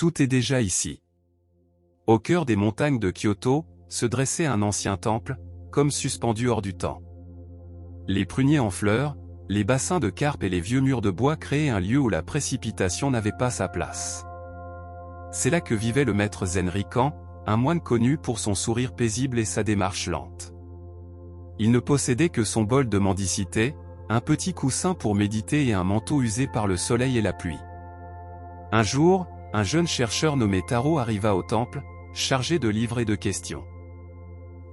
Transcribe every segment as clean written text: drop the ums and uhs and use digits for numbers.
Tout est déjà ici. Au cœur des montagnes de Kyoto, se dressait un ancien temple, comme suspendu hors du temps. Les pruniers en fleurs, les bassins de carpe et les vieux murs de bois créaient un lieu où la précipitation n'avait pas sa place. C'est là que vivait le maître Zen Rikan, un moine connu pour son sourire paisible et sa démarche lente. Il ne possédait que son bol de mendicité, un petit coussin pour méditer et un manteau usé par le soleil et la pluie. Un jour, un jeune chercheur nommé Taro arriva au temple, chargé de livres et de questions.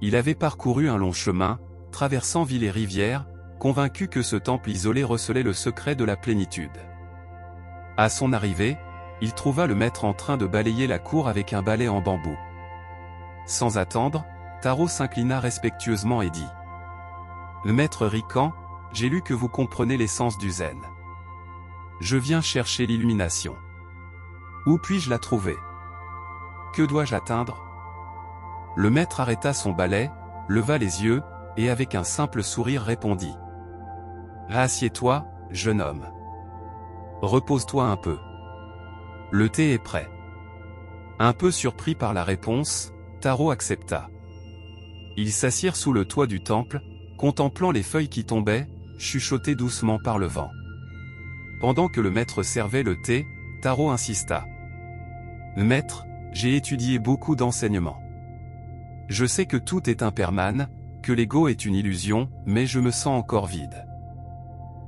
Il avait parcouru un long chemin, traversant villes et rivières, convaincu que ce temple isolé recelait le secret de la plénitude. À son arrivée, il trouva le maître en train de balayer la cour avec un balai en bambou. Sans attendre, Taro s'inclina respectueusement et dit « Le maître Rikan, j'ai lu que vous comprenez l'essence du zen. Je viens chercher l'illumination. Où puis-je la trouver? Que dois-je atteindre ?» Le maître arrêta son balai, leva les yeux, et avec un simple sourire répondit « Assieds-toi, jeune homme. Repose-toi un peu. Le thé est prêt. » Un peu surpris par la réponse, Taro accepta. Ils s'assirent sous le toit du temple, contemplant les feuilles qui tombaient, chuchotées doucement par le vent. Pendant que le maître servait le thé, Taro insista. « Maître, j'ai étudié beaucoup d'enseignements. Je sais que tout est impermanent, que l'ego est une illusion, mais je me sens encore vide.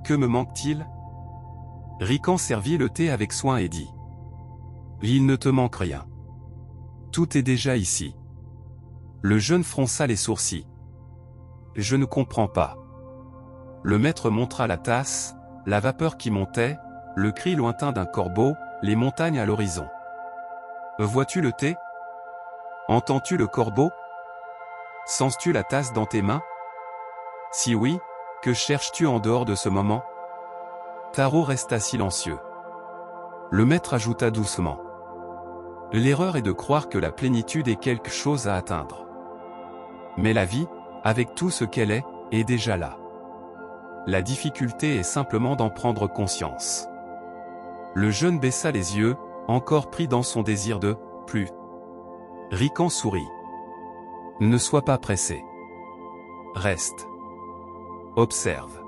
Que me manque-t-il » Rikan servit le thé avec soin et dit « Il ne te manque rien. Tout est déjà ici. » Le jeune fronça les sourcils. « Je ne comprends pas. » Le maître montra la tasse, la vapeur qui montait, le cri lointain d'un corbeau, les montagnes à l'horizon. « Vois-tu le thé? Entends-tu le corbeau? Sens-tu la tasse dans tes mains? Si oui, que cherches-tu en dehors de ce moment ?» Taro resta silencieux. Le maître ajouta doucement. « L'erreur est de croire que la plénitude est quelque chose à atteindre. Mais la vie, avec tout ce qu'elle est déjà là. La difficulté est simplement d'en prendre conscience. » Le jeune baissa les yeux, encore pris dans son désir de « plus ». Rikan sourit. « Ne sois pas pressé. Reste. Observe.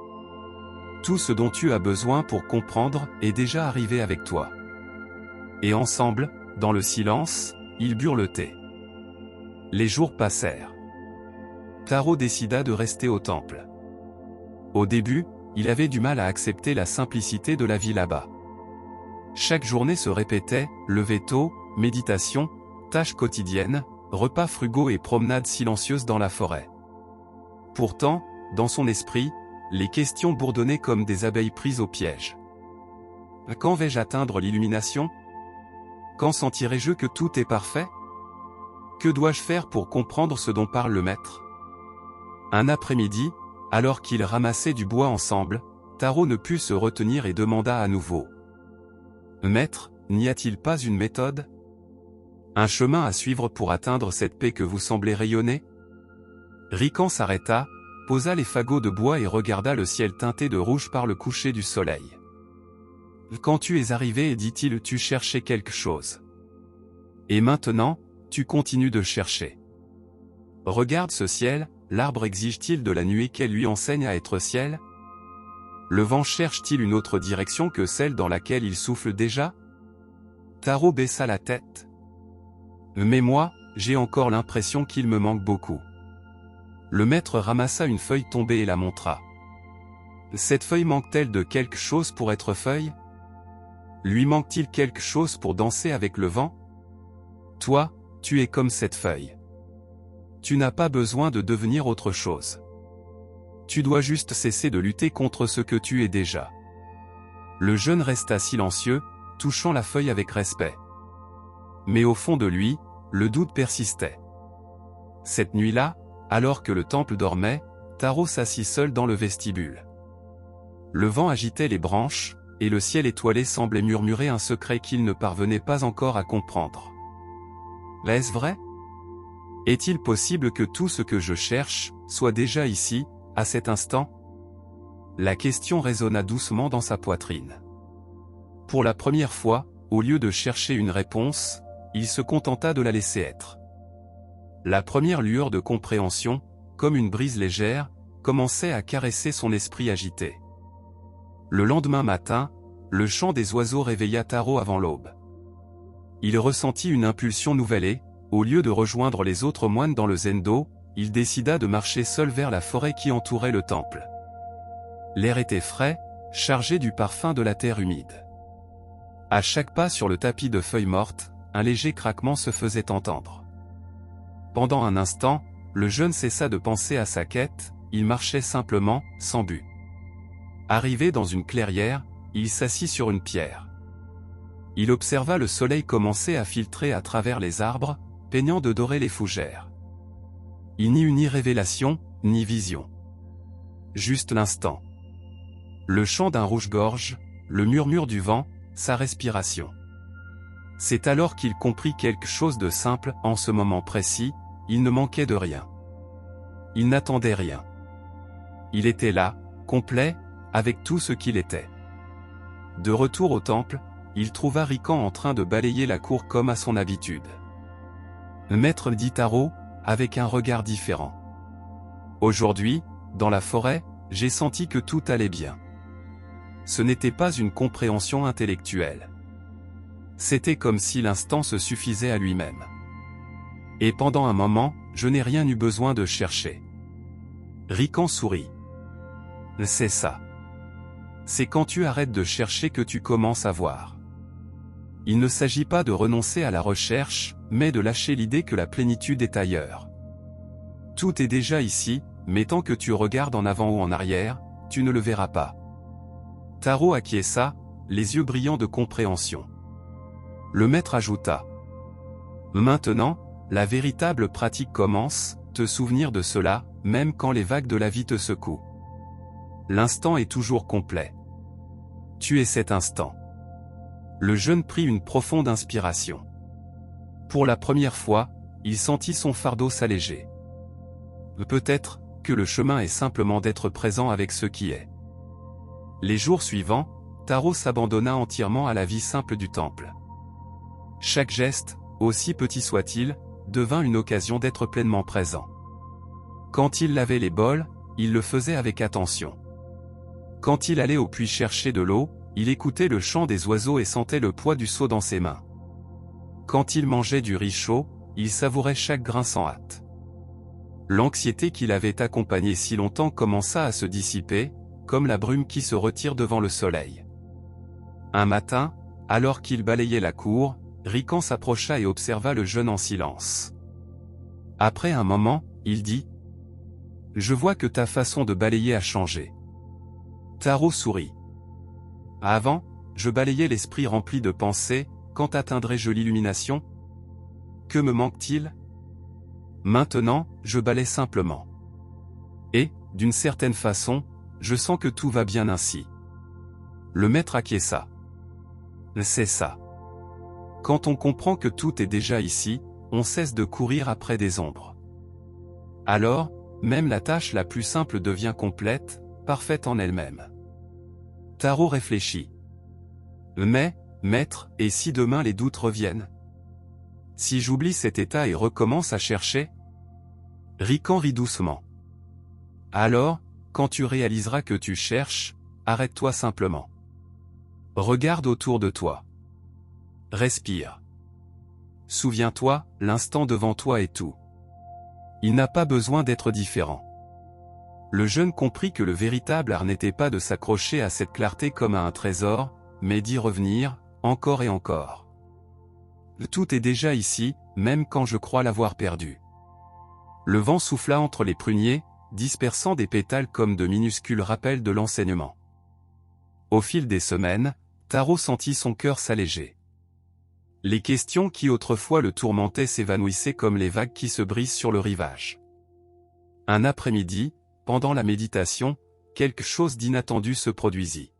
Tout ce dont tu as besoin pour comprendre est déjà arrivé avec toi. » Et ensemble, dans le silence, ils burent le thé. Les jours passèrent. Taro décida de rester au temple. Au début, il avait du mal à accepter la simplicité de la vie là-bas. Chaque journée se répétait, lever tôt, méditation, tâches quotidiennes, repas frugaux et promenades silencieuses dans la forêt. Pourtant, dans son esprit, les questions bourdonnaient comme des abeilles prises au piège. Quand vais-je atteindre l'illumination? Quand sentirai-je que tout est parfait? Que dois-je faire pour comprendre ce dont parle le maître? Un après-midi, alors qu'ils ramassaient du bois ensemble, Taro ne put se retenir et demanda à nouveau. « Maître, n'y a-t-il pas une méthode? Un chemin à suivre pour atteindre cette paix que vous semblez rayonner ?» Rikan s'arrêta, posa les fagots de bois et regarda le ciel teinté de rouge par le coucher du soleil. « Quand tu es arrivé, dit-il, tu cherchais quelque chose. Et maintenant, tu continues de chercher. Regarde ce ciel, l'arbre exige-t-il de la nuée qu'elle lui enseigne à être ciel? Le vent cherche-t-il une autre direction que celle dans laquelle il souffle déjà ?» Taro baissa la tête. « Mais moi, j'ai encore l'impression qu'il me manque beaucoup. » Le maître ramassa une feuille tombée et la montra. « Cette feuille manque-t-elle de quelque chose pour être feuille? Lui manque-t-il quelque chose pour danser avec le vent? Toi, tu es comme cette feuille. Tu n'as pas besoin de devenir autre chose. Tu dois juste cesser de lutter contre ce que tu es déjà. » Le jeune resta silencieux, touchant la feuille avec respect. Mais au fond de lui, le doute persistait. Cette nuit-là, alors que le temple dormait, Taro s'assit seul dans le vestibule. Le vent agitait les branches, et le ciel étoilé semblait murmurer un secret qu'il ne parvenait pas encore à comprendre. Est-ce vrai? Est-il possible que tout ce que je cherche soit déjà ici, à cet instant? La question résonna doucement dans sa poitrine. Pour la première fois, au lieu de chercher une réponse, il se contenta de la laisser être. La première lueur de compréhension, comme une brise légère, commençait à caresser son esprit agité. Le lendemain matin, le chant des oiseaux réveilla Taro avant l'aube. Il ressentit une impulsion nouvelle et, au lieu de rejoindre les autres moines dans le zendo, il décida de marcher seul vers la forêt qui entourait le temple. L'air était frais, chargé du parfum de la terre humide. À chaque pas sur le tapis de feuilles mortes, un léger craquement se faisait entendre. Pendant un instant, le jeune cessa de penser à sa quête, il marchait simplement, sans but. Arrivé dans une clairière, il s'assit sur une pierre. Il observa le soleil commencer à filtrer à travers les arbres, peignant de dorer les fougères. Il n'y eut ni révélation, ni vision. Juste l'instant. Le chant d'un rouge-gorge, le murmure du vent, sa respiration. C'est alors qu'il comprit quelque chose de simple, en ce moment précis, il ne manquait de rien. Il n'attendait rien. Il était là, complet, avec tout ce qu'il était. De retour au temple, il trouva Rikan en train de balayer la cour comme à son habitude. Maître, dit Taro, avec un regard différent. Aujourd'hui, dans la forêt, j'ai senti que tout allait bien. Ce n'était pas une compréhension intellectuelle. C'était comme si l'instant se suffisait à lui-même. Et pendant un moment, je n'ai rien eu besoin de chercher. Rikan sourit. C'est ça. C'est quand tu arrêtes de chercher que tu commences à voir. Il ne s'agit pas de renoncer à la recherche, mais de lâcher l'idée que la plénitude est ailleurs. Tout est déjà ici, mais tant que tu regardes en avant ou en arrière, tu ne le verras pas. Taro acquiesça, les yeux brillants de compréhension. Le maître ajouta. Maintenant, la véritable pratique commence, te souvenir de cela, même quand les vagues de la vie te secouent. L'instant est toujours complet. Tu es cet instant. Le jeune prit une profonde inspiration. Pour la première fois, il sentit son fardeau s'alléger. Peut-être que le chemin est simplement d'être présent avec ce qui est. Les jours suivants, Taro s'abandonna entièrement à la vie simple du temple. Chaque geste, aussi petit soit-il, devint une occasion d'être pleinement présent. Quand il lavait les bols, il le faisait avec attention. Quand il allait au puits chercher de l'eau, il écoutait le chant des oiseaux et sentait le poids du seau dans ses mains. Quand il mangeait du riz chaud, il savourait chaque grain sans hâte. L'anxiété qui l'avait accompagné si longtemps commença à se dissiper, comme la brume qui se retire devant le soleil. Un matin, alors qu'il balayait la cour, Rikan s'approcha et observa le jeune en silence. Après un moment, il dit : « Je vois que ta façon de balayer a changé. » Taro sourit. « Avant, je balayais l'esprit rempli de pensées, quand atteindrai-je l'illumination ? Que me manque-t-il ? Maintenant, je balaye simplement. Et, d'une certaine façon, je sens que tout va bien ainsi. » Le maître acquiesça. « C'est ça. Quand on comprend que tout est déjà ici, on cesse de courir après des ombres. Alors, même la tâche la plus simple devient complète, parfaite en elle-même. » Taro réfléchit. « Mais, maître, et si demain les doutes reviennent ? Si j'oublie cet état et recommence à chercher ? » Rikan rit doucement. « Alors, quand tu réaliseras que tu cherches, arrête-toi simplement. Regarde autour de toi. Respire. Souviens-toi, l'instant devant toi est tout. Il n'a pas besoin d'être différent. » Le jeune comprit que le véritable art n'était pas de s'accrocher à cette clarté comme à un trésor, mais d'y revenir, encore et encore. Tout est déjà ici, même quand je crois l'avoir perdu. Le vent souffla entre les pruniers, dispersant des pétales comme de minuscules rappels de l'enseignement. Au fil des semaines, Taro sentit son cœur s'alléger. Les questions qui autrefois le tourmentaient s'évanouissaient comme les vagues qui se brisent sur le rivage. Un après-midi, pendant la méditation, quelque chose d'inattendu se produisit.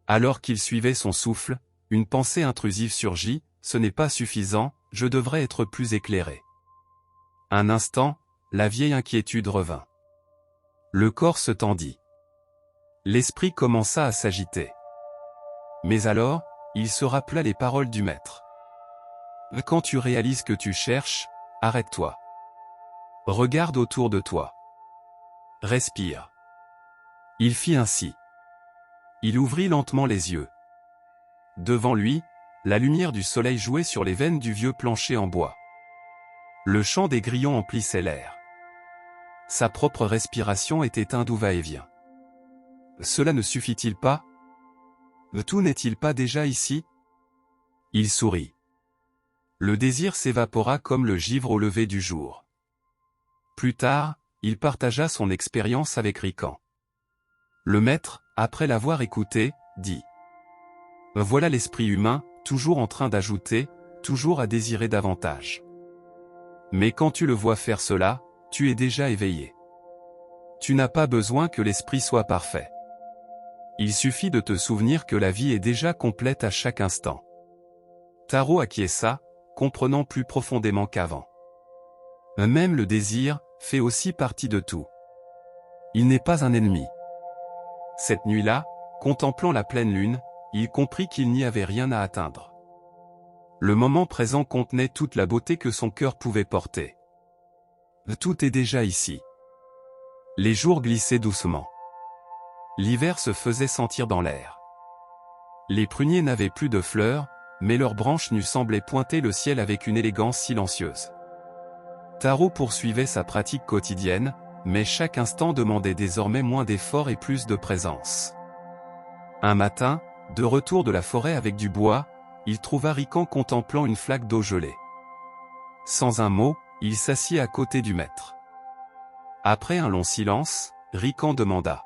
Alors qu'il suivait son souffle, une pensée intrusive surgit, « Ce n'est pas suffisant, je devrais être plus éclairé. » Un instant, la vieille inquiétude revint. Le corps se tendit. L'esprit commença à s'agiter. Mais alors, il se rappela les paroles du maître. Quand tu réalises que tu cherches, arrête-toi. Regarde autour de toi. Respire. Il fit ainsi. Il ouvrit lentement les yeux. Devant lui, la lumière du soleil jouait sur les veines du vieux plancher en bois. Le chant des grillons emplissait l'air. Sa propre respiration était un doux va-et-vient. Cela ne suffit-il pas? Tout n'est-il pas déjà ici? Il sourit. Le désir s'évapora comme le givre au lever du jour. Plus tard, il partagea son expérience avec Rican. Le maître, après l'avoir écouté, dit: Voilà l'esprit humain, toujours en train d'ajouter, toujours à désirer davantage. Mais quand tu le vois faire cela, tu es déjà éveillé. Tu n'as pas besoin que l'esprit soit parfait. Il suffit de te souvenir que la vie est déjà complète à chaque instant. Taro acquiesça, comprenant plus profondément qu'avant. Même le désir fait aussi partie de tout. Il n'est pas un ennemi. Cette nuit-là, contemplant la pleine lune, il comprit qu'il n'y avait rien à atteindre. Le moment présent contenait toute la beauté que son cœur pouvait porter. Tout est déjà ici. Les jours glissaient doucement. L'hiver se faisait sentir dans l'air. Les pruniers n'avaient plus de fleurs, mais leurs branches nues semblaient pointer le ciel avec une élégance silencieuse. Taro poursuivait sa pratique quotidienne, mais chaque instant demandait désormais moins d'efforts et plus de présence. Un matin, de retour de la forêt avec du bois, il trouva Rican contemplant une flaque d'eau gelée. Sans un mot, il s'assit à côté du maître. Après un long silence, Rican demanda: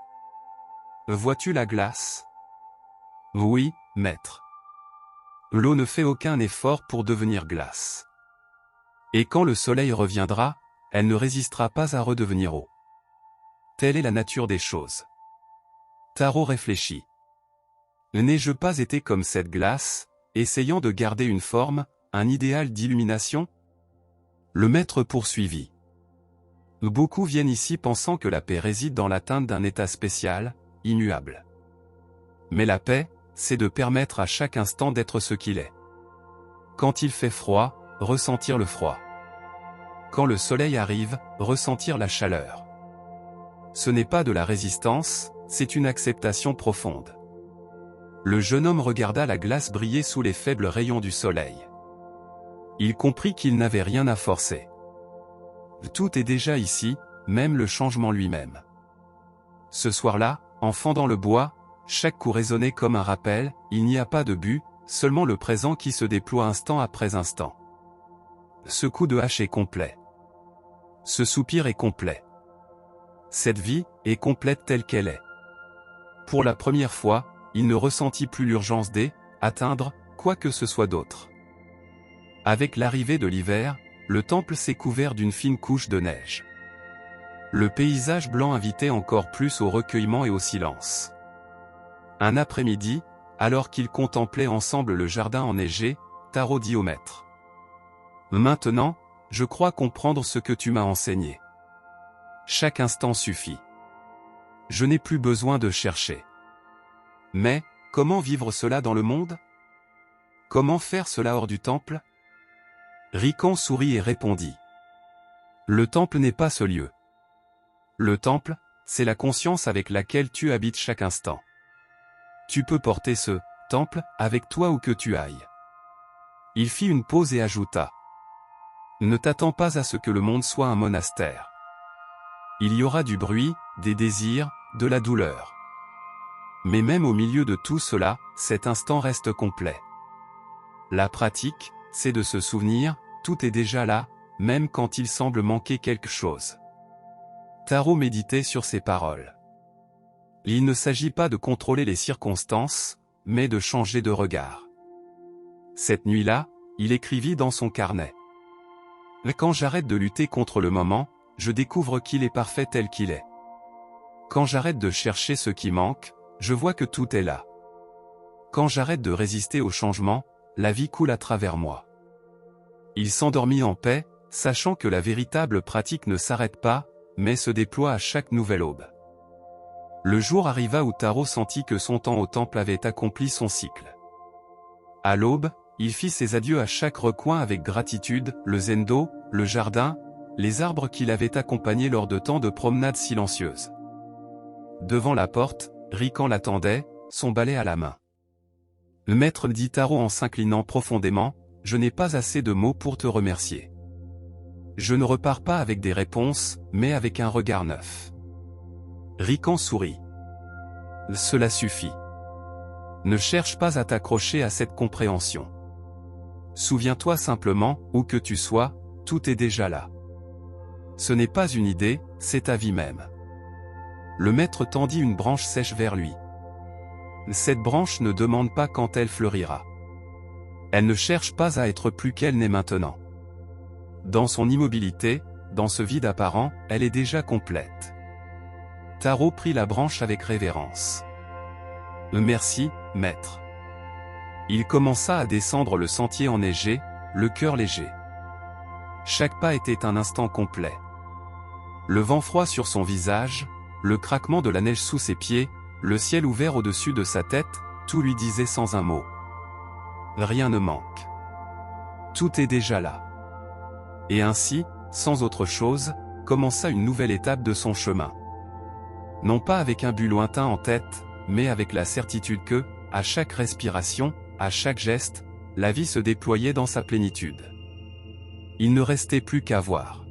Vois-tu la glace? Oui, maître. L'eau ne fait aucun effort pour devenir glace. Et quand le soleil reviendra, elle ne résistera pas à redevenir eau. Telle est la nature des choses. Taro réfléchit. N'ai-je pas été comme cette glace, essayant de garder une forme, un idéal d'illumination? Le maître poursuivit. Beaucoup viennent ici pensant que la paix réside dans l'atteinte d'un état spécial, immuable. Mais la paix, c'est de permettre à chaque instant d'être ce qu'il est. Quand il fait froid, ressentir le froid. Quand le soleil arrive, ressentir la chaleur. Ce n'est pas de la résistance, c'est une acceptation profonde. Le jeune homme regarda la glace briller sous les faibles rayons du soleil. Il comprit qu'il n'avait rien à forcer. Tout est déjà ici, même le changement lui-même. Ce soir-là, en fendant le bois, chaque coup résonnait comme un rappel, il n'y a pas de but, seulement le présent qui se déploie instant après instant. Ce coup de hache est complet. Ce soupir est complet. Cette vie est complète telle qu'elle est. Pour la première fois, il ne ressentit plus l'urgence d'atteindre quoi que ce soit d'autre. Avec l'arrivée de l'hiver, le temple s'est couvert d'une fine couche de neige. Le paysage blanc invitait encore plus au recueillement et au silence. Un après-midi, alors qu'ils contemplaient ensemble le jardin enneigé, Taro dit au maître: Maintenant, je crois comprendre ce que tu m'as enseigné. Chaque instant suffit. Je n'ai plus besoin de chercher. Mais, comment vivre cela dans le monde? Comment faire cela hors du temple? Rican sourit et répondit: Le temple n'est pas ce lieu. Le temple, c'est la conscience avec laquelle tu habites chaque instant. Tu peux porter ce temple avec toi où que tu ailles. Il fit une pause et ajouta: Ne t'attends pas à ce que le monde soit un monastère. Il y aura du bruit, des désirs, de la douleur. Mais même au milieu de tout cela, cet instant reste complet. La pratique, c'est de se souvenir, tout est déjà là, même quand il semble manquer quelque chose. Taro méditait sur ces paroles. Il ne s'agit pas de contrôler les circonstances, mais de changer de regard. Cette nuit-là, il écrivit dans son carnet: Quand j'arrête de lutter contre le moment, je découvre qu'il est parfait tel qu'il est. Quand j'arrête de chercher ce qui manque, je vois que tout est là. Quand j'arrête de résister au changement, la vie coule à travers moi. Il s'endormit en paix, sachant que la véritable pratique ne s'arrête pas, mais se déploie à chaque nouvelle aube. Le jour arriva où Taro sentit que son temps au temple avait accompli son cycle. À l'aube, il fit ses adieux à chaque recoin avec gratitude, le zendo, le jardin, les arbres qui l'avaient accompagné lors de tant de promenades silencieuses. Devant la porte, Rican l'attendait, son balai à la main. Le maître dit Taro en s'inclinant profondément, « Je n'ai pas assez de mots pour te remercier. Je ne repars pas avec des réponses, mais avec un regard neuf. » Rican sourit. « Cela suffit. Ne cherche pas à t'accrocher à cette compréhension. Souviens-toi simplement, où que tu sois, tout est déjà là. Ce n'est pas une idée, c'est ta vie même. » Le maître tendit une branche sèche vers lui. Cette branche ne demande pas quand elle fleurira. Elle ne cherche pas à être plus qu'elle n'est maintenant. Dans son immobilité, dans ce vide apparent, elle est déjà complète. Taro prit la branche avec révérence. « Merci, maître. » Il commença à descendre le sentier enneigé, le cœur léger. Chaque pas était un instant complet. Le vent froid sur son visage, le craquement de la neige sous ses pieds, le ciel ouvert au-dessus de sa tête, tout lui disait sans un mot. Rien ne manque. Tout est déjà là. Et ainsi, sans autre chose, commença une nouvelle étape de son chemin. Non pas avec un but lointain en tête, mais avec la certitude que, à chaque respiration, à chaque geste, la vie se déployait dans sa plénitude. Il ne restait plus qu'à voir.